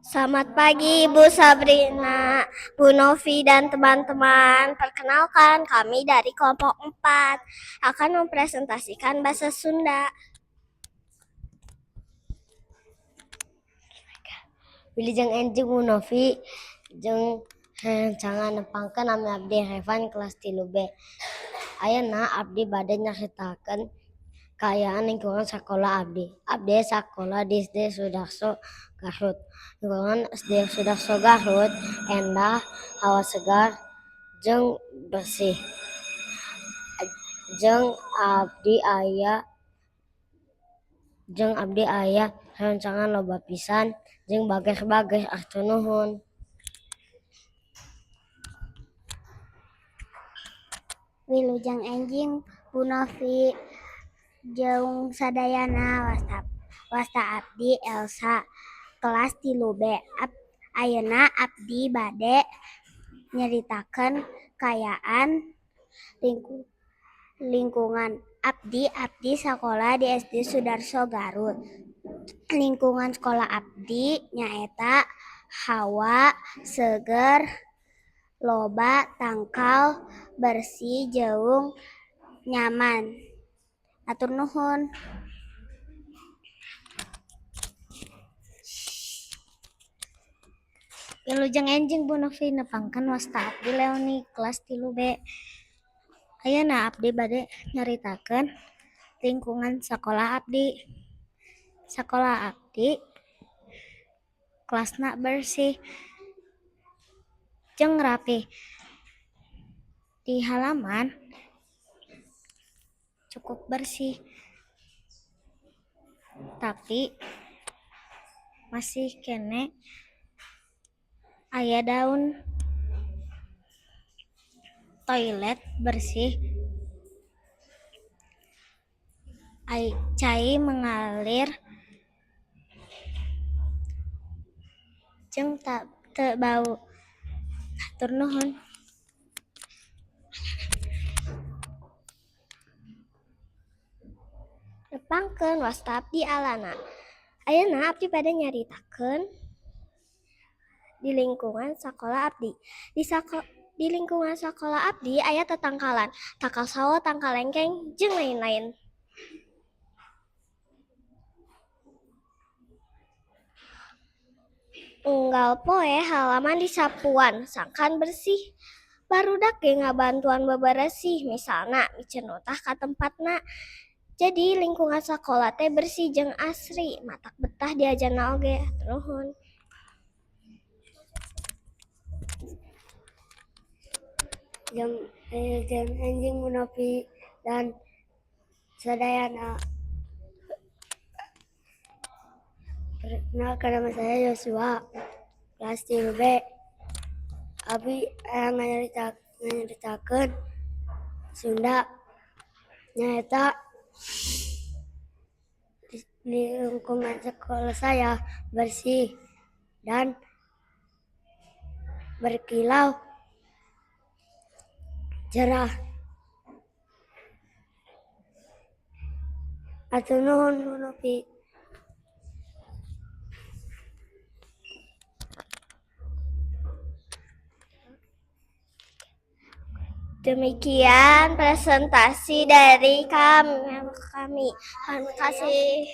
Selamat pagi Bu Sabrina, Bu Novi dan teman-teman. Perkenalkan kami dari kelompok 4 akan mempresentasikan bahasa Sunda. Wilujeng enjing Bu Novi jeung cangan nepangkeun nami abdi Revan kelas 3B. Ayeuna abdi bade nyaritakeun kaayaan lingkungan sakola abdi. Abdi sakola di SD Sudarso Garut. Lingkungan SD Sudarso Garut endah, hawa segar, jeung bersih. Jeung abdi aya rancangan loba pisan jeung bager-bager. Atur nuhun. Wilujeng enjing Bu Novi jeung sadayana wasta abdi Elsa kelas 3B. Ayeuna abdi bade nyaritakeun kaayaan lingkungan abdi sakola di SD Sudarso Garut. Lingkungan sekolah abdi nyaeta hawa seger, loba tangkal, bersih, jeung nyaman. Atur nuhun. Wilujeng enjing Bu Novi nepangkeun wasta abdi Leoni kelas 3B. Ayeuna abdi bade nyaritakeun lingkungan sakola abdi. Sakola abdi kelasna bersih jeung rapih. Di halaman cukup bersih, tapi masih kene aya daun. Toilet bersih, cai mengalir jeung teu bau. Hatur nuhun. Nepangkeun wasta abdi Alana. Ayeuna abdi bade nyaritakeun di lingkungan sakola abdi. Di lingkungan sakola abdi aya tetangkalan, takal sawo, tangkal lengkeng, jeung lain-lain. Unggal poe halaman disapuan, sangkan bersih. Barudak ge ngabantuan baberesih, misalna micen utah ka tempatna. Jadi lingkungan sakola teh bersih jeung asri, matak betah diajarna oge. Nuhun. Jeung enjing Bu Novi dan sadayana. Perkenalkan, nama saya Yosua, kelas 3B. Abdi nyaritakeun Sunda nyaeta di lingkungan sekolah saya bersih dan berkilau cerah. Atur nuhun Bu Novi. Demikian presentasi dari kami. Terima kasih.